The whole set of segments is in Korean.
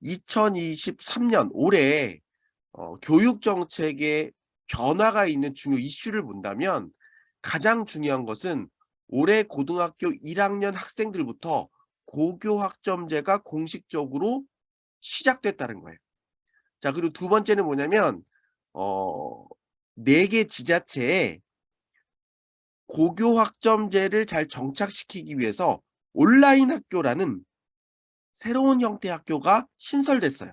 2023년 올해 교육 정책에 변화가 있는 중요 이슈를 본다면 가장 중요한 것은 올해 고등학교 1학년 학생들부터 고교 학점제가 공식적으로 시작됐다는 거예요. 자, 그리고 두 번째는 뭐냐면 어 4개 지자체에 고교 학점제를 잘 정착시키기 위해서 온라인 학교라는 새로운 형태의 학교가 신설됐어요.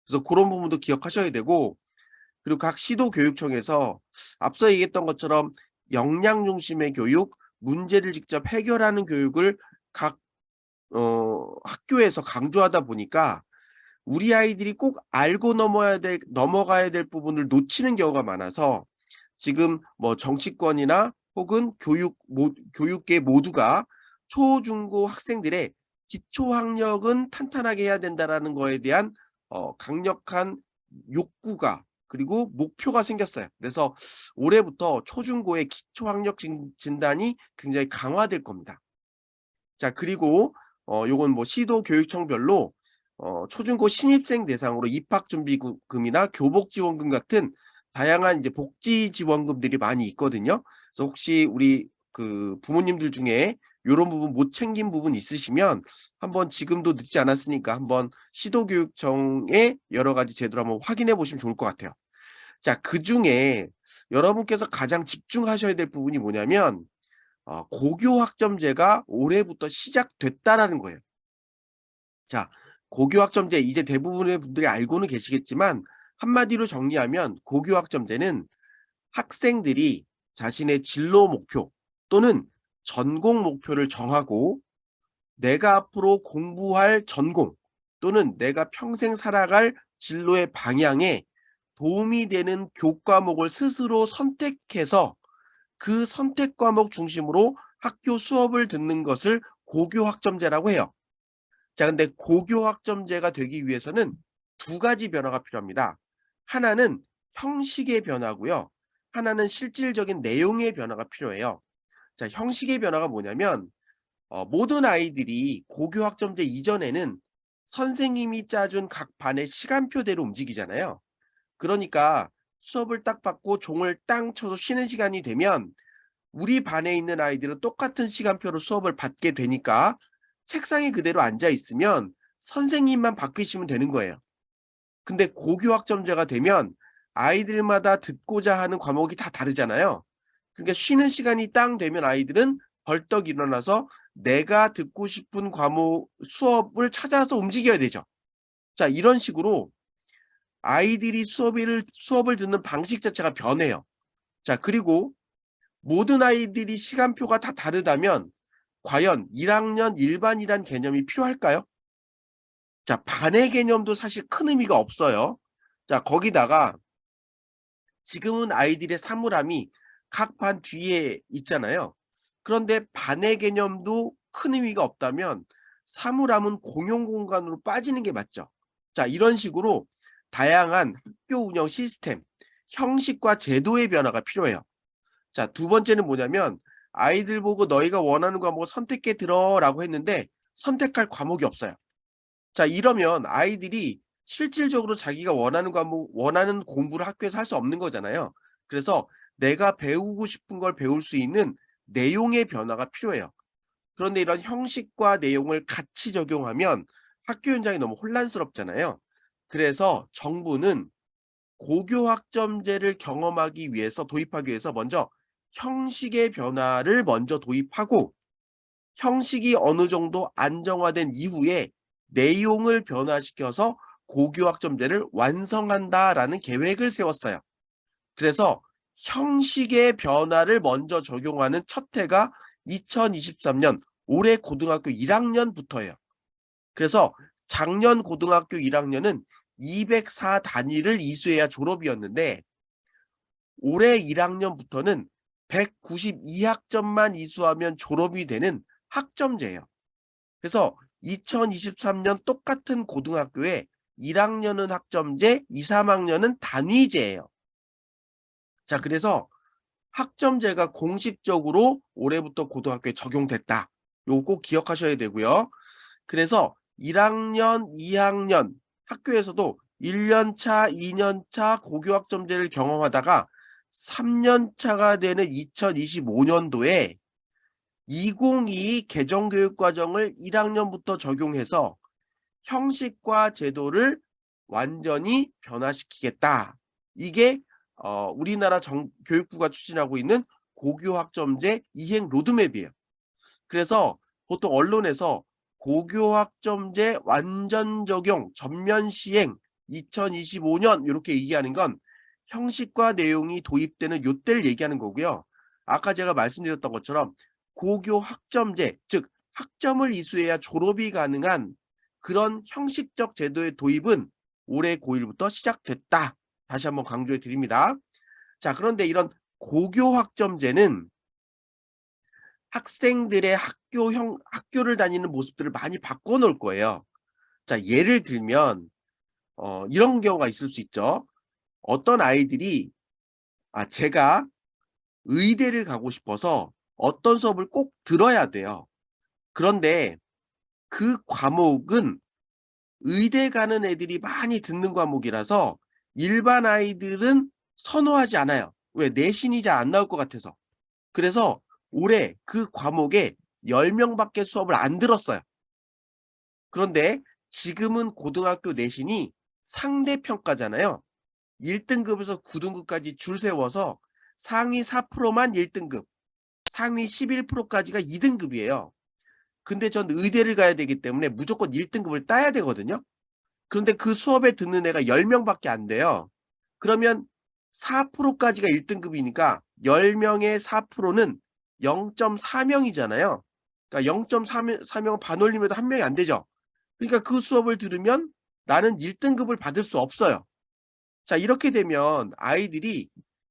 그래서 고런 부분도 기억하셔야 되고, 그리고 각 시도교육청에서 앞서 얘기했던 것처럼 역량 중심의 교육, 문제를 직접 해결하는 교육을 각 학교에서 강조하다 보니까 우리 아이들이 꼭 알고 넘어가야 될 부분을 놓치는 경우가 많아서 지금 뭐 정치권이나 혹은 교육계 모두가 초, 중, 고 학생들의 기초 학력은 탄탄하게 해야 된다라는 거에 대한 강력한 욕구가 그리고 목표가 생겼어요. 그래서 올해부터 초, 중, 고의 기초 학력 진단이 굉장히 강화될 겁니다. 자, 그리고 요건 뭐 시도 교육청별로 초중고 신입생 대상으로 입학 준비금 이나 교복 지원금 같은 다양한 이제 복지 지원금들이 많이 있거든요. 그래서 혹시 우리 그 부모님들 중에 요런 부분 못 챙긴 부분 있으시면 한번 지금도 늦지 않았으니까 한번 시도교육청의 여러 가지 제도를 한번 확인해 보시면 좋을 것 같아요. 자, 그중에 여러분께서 가장 집중하셔야 될 부분이 뭐냐면 고교 학점제가 올해부터 시작됐다라는 거예요. 자, 고교 학점제 이제 대부분의 분들이 알고는 계시겠지만 한마디로 정리하면 고교 학점제는 학생들이 자신의 진로 목표 또는 전공 목표를 정하고 내가 앞으로 공부할 전공 또는 내가 평생 살아갈 진로의 방향에 도움이 되는 교과목을 스스로 선택해서 그 선택 과목 중심으로 학교 수업을 듣는 것을 고교 학점제라고 해요. 자, 근데 고교 학점제가 되기 위해서는 두 가지 변화가 필요합니다. 하나는 형식의 변화고요. 하나는 실질적인 내용의 변화가 필요해요. 자, 형식의 변화가 뭐냐면 모든 아이들이 고교 학점제 이전에는 선생님이 짜준 각 반의 시간표대로 움직이잖아요. 그러니까 수업을 딱 받고 종을 땅 쳐서 쉬는 시간이 되면 우리 반에 있는 아이들은 똑같은 시간표로 수업을 받게 되니까 책상에 그대로 앉아 있으면 선생님만 바뀌시면 되는 거예요. 근데 고교 학점제가 되면 아이들마다 듣고자 하는 과목이 다 다르잖아요. 그러니까 쉬는 시간이 땅 되면 아이들은 벌떡 일어나서 내가 듣고 싶은 과목 수업을 찾아서 움직여야 되죠. 자, 이런 식으로 아이들이 수업을 듣는 방식 자체가 변해요. 자, 그리고 모든 아이들이 시간표가 다 다르다면 과연 1 학년 일반이란 개념이 필요할까요? 자, 반의 개념도 사실 큰 의미가 없어요. 자, 거기다가 지금은 아이들의 사물함이 각 반 뒤에 있잖아요. 그런데 반의 개념도 큰 의미가 없다면 사물함은 공용 공간으로 빠지는 게 맞죠. 자, 이런 식으로 다양한 학교 운영 시스템, 형식과 제도의 변화가 필요해요. 자, 두 번째는 뭐냐면 아이들 보고 "너희가 원하는 과목을 선택해 들어."라고 했는데 선택할 과목이 없어요. 자, 이러면 아이들이 실질적으로 자기가 원하는 공부를 학교에서 할 수 없는 거잖아요. 그래서 내가 배우고 싶은 걸 배울 수 있는 내용의 변화가 필요해요. 그런데 이런 형식과 내용을 같이 적용하면 학교 현장이 너무 혼란스럽잖아요. 그래서 정부는 고교 학점제를 도입하기 위해서 먼저 형식의 변화를 먼저 도입하고 형식이 어느 정도 안정화된 이후에 내용을 변화시켜서 고교 학점제를 완성한다라는 계획을 세웠어요. 그래서 형식의 변화를 먼저 적용하는 첫 해가 2023년 올해 고등학교 1학년부터예요. 그래서 작년 고등학교 1학년은 204 단위를 이수해야 졸업이었는데 올해 1학년부터는 192 학점만 이수하면 졸업이 되는 학점제예요. 그래서 2023년 똑같은 고등학교에 1학년은 학점제, 2-3학년은 단위제예요. 자, 그래서 학점제가 공식적으로 올해부터 고등학교에 적용됐다. 요거 꼭 기억하셔야 되고요. 그래서 1학년, 2학년 학교에서도 1년 차, 2년 차 고교학점제를 경험하다가 3년 차가 되는 2025 년도에 2022 개정교육과정을 1 학년부터 적용해서 형식과 제도를 완전히 변화시키겠다. 이게 우리나라 교육부가 추진하고 있는 고교학점제 이행 로드맵이에요. 그래서 보통 언론에서 고교학점제 완전 적용 전면 시행 2025년 요렇게 얘기하는 건 형식과 내용이 도입되는 요때를 얘기하는 거고요. 아까 제가 말씀드렸던 것처럼 고교학점제 즉 학점을 이수해야 졸업이 가능한 그런 형식적 제도의 도입은 올해 고1부터 시작됐다. 다시 한번 강조해 드립니다. 자, 그런데 이런 고교학점제는 학생들의 학교를 다니는 모습들을 많이 바꿔 놓을 거예요. 자, 예를 들면 이런 경우가 있을 수 있죠. 어떤 아이들이 제가 의대를 가고 싶어서 어떤 수업을 꼭 들어야 돼요. 그런데 그 과목은 의대 가는 애들이 많이 듣는 과목이라서 일반 아이들은 선호하지 않아요. 왜? 내신이 잘 안 나올 것 같아서. 그래서 올해 그 과목에 10 명밖에 수업을 안 들었어요. 그런데 지금은 고등학교 내신이 상대평가잖아요. 1 등급에서 9 등급까지 줄 세워서 상위 4%만 1 등급, 상위 11% 까지가 2 등급이에요. 근데 전 의대를 가야 되기 때문에 무조건 1 등급을 따야 되거든요. 그런데 그 수업에 듣는 애가 10 명밖에 안 돼요. 그러면 4% 까지가 1 등급이니까 10 명의 4%는 0.4 명이잖아요. 그러니까 0.4 명 4 명은 반올림해도 1 명이 안 되죠. 그러니까 그 수업을 들으면 나는 1 등급을 받을 수 없어요. 자, 이렇게 되면 아이들이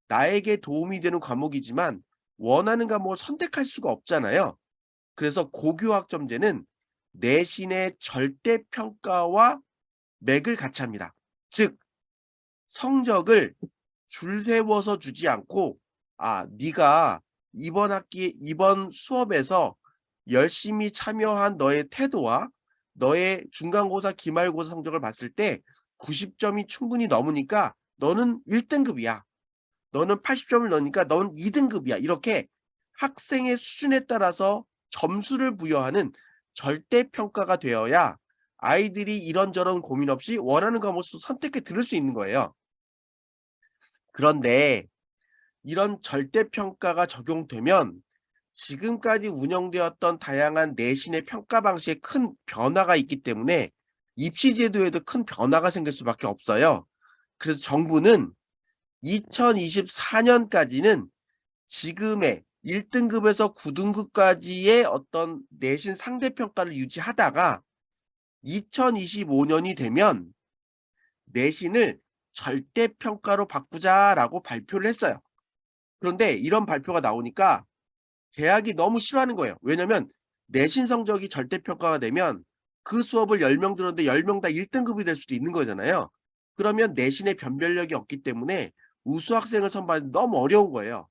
나에게 도움이 되는 과목이지만 원하는 과목을 선택할 수가 없잖아요. 그래서 고교학점제는 내신의 절대평가와 맥을 같이 합니다. 즉 성적을 줄 세워서 주지 않고 네가 이번 학기 이번 수업에서 열심히 참여한 너의 태도와 너의 중간고사, 기말고사 성적을 봤을 때 90 점이 충분히 넘으니까 너는 1 등급이야. 너는 80 점을 넣으니까 넌 2 등급이야. 이렇게 학생의 수준에 따라서 점수를 부여하는 절대평가가 되어야 아이들이 이런저런 고민 없이 원하는 과목을 선택해 들을 수 있는 거예요. 그런데 이런 절대평가가 적용되면 지금까지 운영되었던 다양한 내신의 평가 방식에 큰 변화가 있기 때문에 입시 제도에도 큰 변화가 생길 수밖에 없어요. 그래서 정부는 2024 년까지는 지금의 1 등급에서 9 등급까지의 어떤 내신 상대 평가를 유지하다가 2025 년이 되면 "내신을 절대평가로 바꾸자."라고 발표를 했어요. 그런데 이런 발표가 나오니까 대학이 너무 싫어하는 거예요. 왜냐면 내신 성적이 절대평가가 되면 그 수업을 10명 들었는데 10명 다 1 등급이 될 수도 있는 거잖아요. 그러면 내신의 변별력이 없기 때문에 우수 학생을 선발하기 너무 어려운 거예요.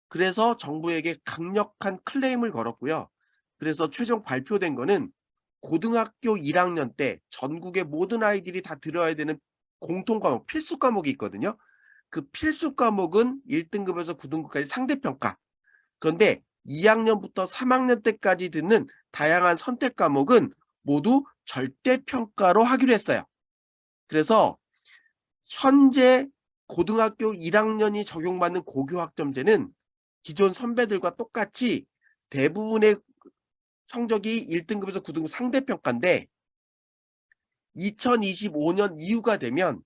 그래서 정부에게 강력한 클레임을 걸었고요. 그래서 최종 발표된 거는 고등학교 1 학년 때 전국의 모든 아이들이 다 들어야 되는 공통 과목, 필수 과목이 있거든요. 그 필수 과목은 1 등급에서 9 등급까지 상대평가. 그런데 2 학년부터 3 학년 때까지 듣는 다양한 선택 과목은 모두 절대평가로 하기로 했어요. 그래서 현재 고등학교 1 학년이 적용받는 고교학점제는 기존 선배들과 똑같이 대부분의 성적이 1 등급에서 9 등급 상대평가인데 2025년 이후가 되면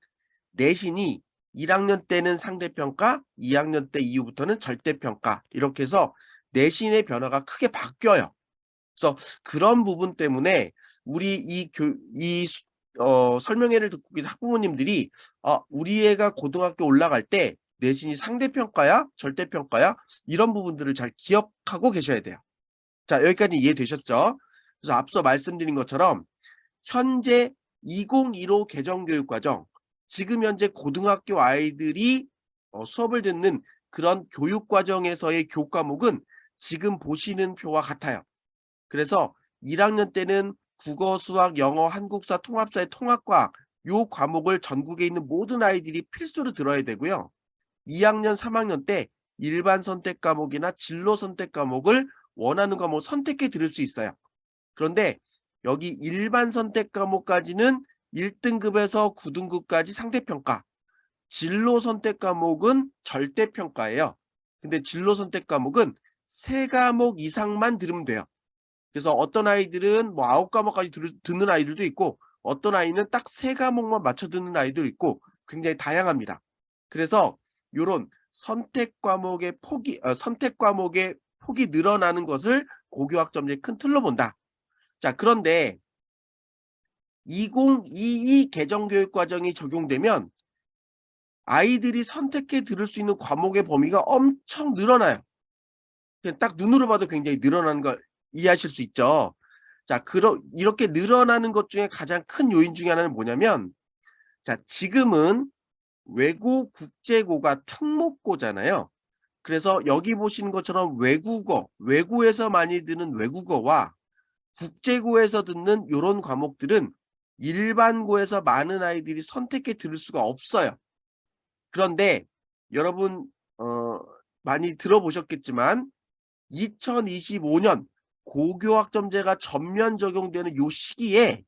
내신이 1 학년 때는 상대평가, 2 학년 때 이후부터는 절대평가 이렇게 해서 내신의 변화가 크게 바뀌어요. 그래서 그런 부분 때문에 우리 이 교 이 수 설명회를 듣고 계신 학부모님들이 '우리 애가 고등학교 올라갈 때 내신이 상대평가야? 절대평가야?' 이런 부분들을 잘 기억하고 계셔야 돼요. 자, 여기까지 이해되셨죠? 그래서 앞서 말씀드린 것처럼 현재 2015 개정교육과정 지금 현재 고등학교 아이들이 수업을 듣는 그런 교육과정에서의 교과목은 지금 보시는 표와 같아요. 그래서 1 학년 때는 국어, 수학, 영어, 한국사, 통합사의 통합과학 요 과목을 전국에 있는 모든 아이들이 필수로 들어야 되고요. 2학년, 3학년 때 일반 선택 과목이나 진로 선택 과목을 원하는 과목을 선택해 들을 수 있어요. 그런데 여기 일반 선택 과목까지는 1등급에서 9등급까지 상대평가, 진로 선택 과목은 절대평가예요. 근데 진로 선택 과목은 3과목 이상만 들으면 돼요. 그래서 어떤 아이들은 뭐 9과목까지 듣는 아이들도 있고, 어떤 아이는 딱 3과목만 맞춰 듣는 아이도 있고, 굉장히 다양합니다. 그래서 요런 선택 과목의 폭이 늘어나는 것을 고교학점제의 큰 틀로 본다. 자, 그런데 2022 개정교육과정이 적용되면 아이들이 선택해 들을 수 있는 과목의 범위가 엄청 늘어나요. 그냥 딱 눈으로 봐도 굉장히 늘어나는 걸 이해하실 수 있죠. 자, 이렇게 늘어나는 것 중에 가장 큰 요인 중에 하나는 뭐냐면, 자, 지금은 외고, 국제고가 특목고잖아요. 그래서 여기 보시는 것처럼 외고에서 많이 드는 외국어와 국제고에서 듣는 요런 과목들은 일반고에서 많은 아이들이 선택해 들을 수가 없어요. 그런데 여러분 어 많이 들어보셨겠지만 2025년 고교학점제가 전면 적용되는 요 시기에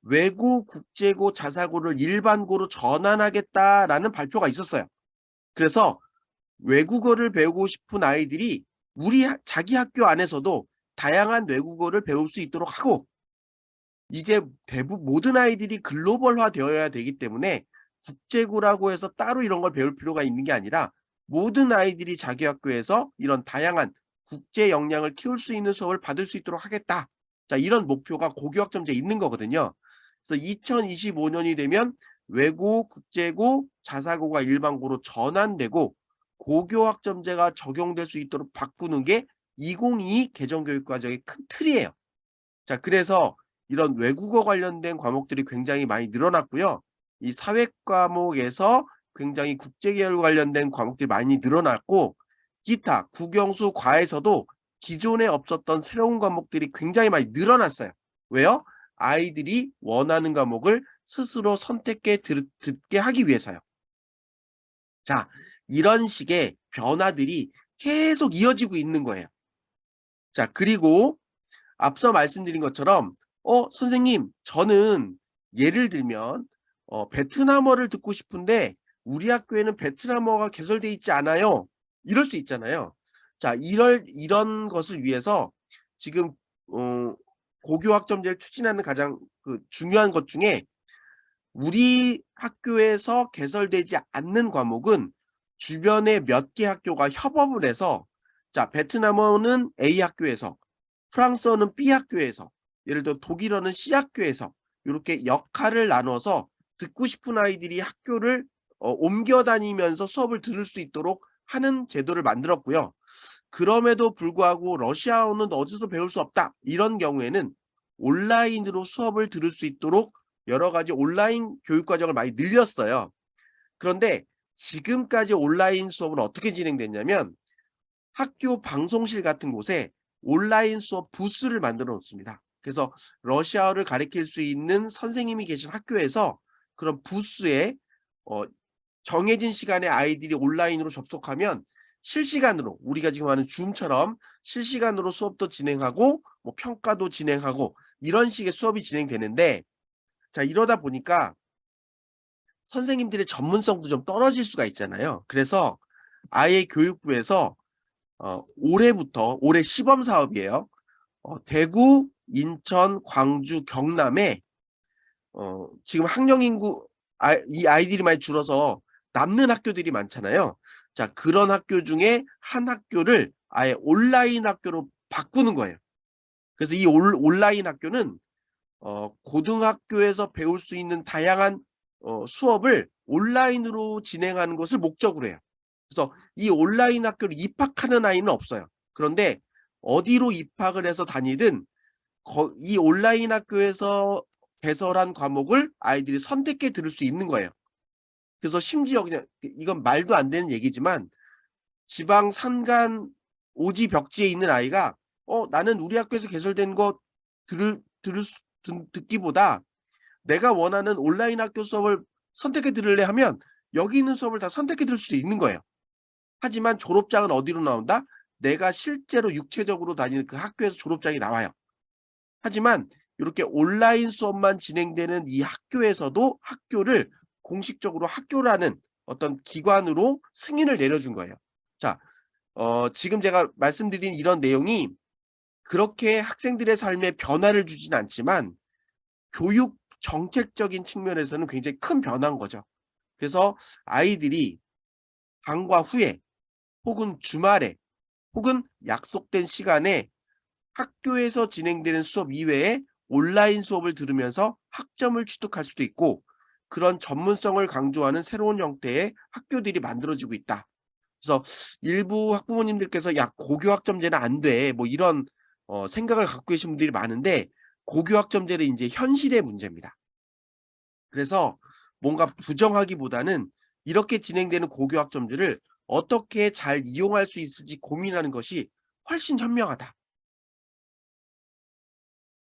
외고, 국제고, 자사고를 일반고로 전환하겠다라는 발표가 있었어요. 그래서 외국어를 배우고 싶은 아이들이 자기 학교 안에서도 다양한 외국어를 배울 수 있도록 하고, 이제 모든 아이들이 글로벌화 되어야 되기 때문에 국제고라고 해서 따로 이런 걸 배울 필요가 있는 게 아니라 모든 아이들이 자기 학교에서 이런 다양한 국제 역량을 키울 수 있는 수업을 받을 수 있도록 하겠다. 자, 이런 목표가 고교학점제에 있는 거거든요. 그래서 2025년이 되면 외고, 국제고, 자사고가 일반고로 전환되고 고교학점제가 적용될 수 있도록 바꾸는 게 2022 개정교육과정의 큰 틀이에요. 자, 그래서 이런 외국어 관련된 과목들이 굉장히 많이 늘어났고요. 이 사회 과목에서 굉장히 국제 계열 관련된 과목들이 많이 늘어났고, 기타 국영수 과에서도 기존에 없었던 새로운 과목들이 굉장히 많이 늘어났어요. 왜요? 아이들이 원하는 과목을 스스로 선택해 듣게 하기 위해서요. 자, 이런 식의 변화들이 계속 이어지고 있는 거예요. 자, 그리고 앞서 말씀드린 것처럼 선생님, 저는 예를 들면 베트남어를 듣고 싶은데 우리 학교에는 베트남어가 개설돼 있지 않아요. 이럴 수 있잖아요. 자, 이런 것을 위해서 지금 어 고교학점제를 추진하는 가장 중요한 것 중에, 우리 학교에서 개설되지 않는 과목은 주변에 몇 개 학교가 협업을 해서, 자, 베트남어는 A 학교에서, 프랑스어는 B 학교에서, 예를 들어 독일어는 C 학교에서 요렇게 역할을 나눠서 듣고 싶은 아이들이 학교를 옮겨 다니면서 수업을 들을 수 있도록 하는 제도를 만들었고요. 그럼에도 불구하고 러시아어는 어디서 배울 수 없다, 이런 경우에는 온라인으로 수업을 들을 수 있도록 여러 가지 온라인 교육 과정을 많이 늘렸어요. 그런데 지금까지 온라인 수업은 어떻게 진행됐냐면, 학교 방송실 같은 곳에 온라인 수업 부스를 만들어 놓습니다. 그래서 러시아어를 가르칠 수 있는 선생님이 계신 학교에서 그런 부스에 어 정해진 시간에 아이들이 온라인으로 접속하면 실시간으로, 우리가 지금 하는 줌처럼 실시간으로 수업도 진행하고 뭐 평가도 진행하고 이런 식의 수업이 진행되는데, 자, 이러다 보니까 선생님들의 전문성도 좀 떨어질 수가 있잖아요. 그래서 아예 교육부에서 올해 시범 사업이에요. 대구, 인천, 광주, 경남에 지금 학령 인구, 이 아이들이 많이 줄어서 남는 학교들이 많잖아요. 자, 그런 학교 중에 한 학교를 아예 온라인 학교로 바꾸는 거예요. 그래서 이 온라인 학교는 고등학교에서 배울 수 있는 다양한 수업을 온라인으로 진행하는 것을 목적으로 해요. 그래서 이 온라인 학교를 입학하는 아이는 없어요. 그런데 어디로 입학을 해서 다니든 이 온라인 학교에서 개설한 과목을 아이들이 선택해 들을 수 있는 거예요. 그래서 심지어 그냥, 이건 말도 안 되는 얘기지만 지방 산간 오지 벽지에 있는 아이가 나는 우리 학교에서 개설된 거 들을 듣기보다 내가 원하는 온라인 학교 수업을 선택해 들을래 하면 여기 있는 수업을 다 선택해 들을 수 있는 거예요. 하지만 졸업장은 어디로 나온다? 내가 실제로 육체적으로 다니는 그 학교에서 졸업장이 나와요. 하지만 요렇게 온라인 수업만 진행되는 이 학교에서도 학교를 공식적으로 학교라는 어떤 기관으로 승인을 내려준 거예요. 자, 지금 제가 말씀드린 이런 내용이 그렇게 학생들의 삶에 변화를 주진 않지만 교육 정책적인 측면에서는 굉장히 큰 변화인 거죠. 그래서 아이들이 방과 후에 혹은 주말에 혹은 약속된 시간에 학교에서 진행되는 수업 이외에 온라인 수업을 들으면서 학점을 취득할 수도 있고 그런 전문성을 강조하는 새로운 형태의 학교들이 만들어지고 있다. 그래서 일부 학부모님들께서 "야 고교 학점제는 안 돼." 뭐 이런 생각을 갖고 계신 분들이 많은데 고교 학점제는 인제 현실의 문제입니다. 그래서 뭔가 부정하기보다는 이렇게 진행되는 고교 학점제를 어떻게 잘 이용할 수 있을지 고민하는 것이 훨씬 현명하다.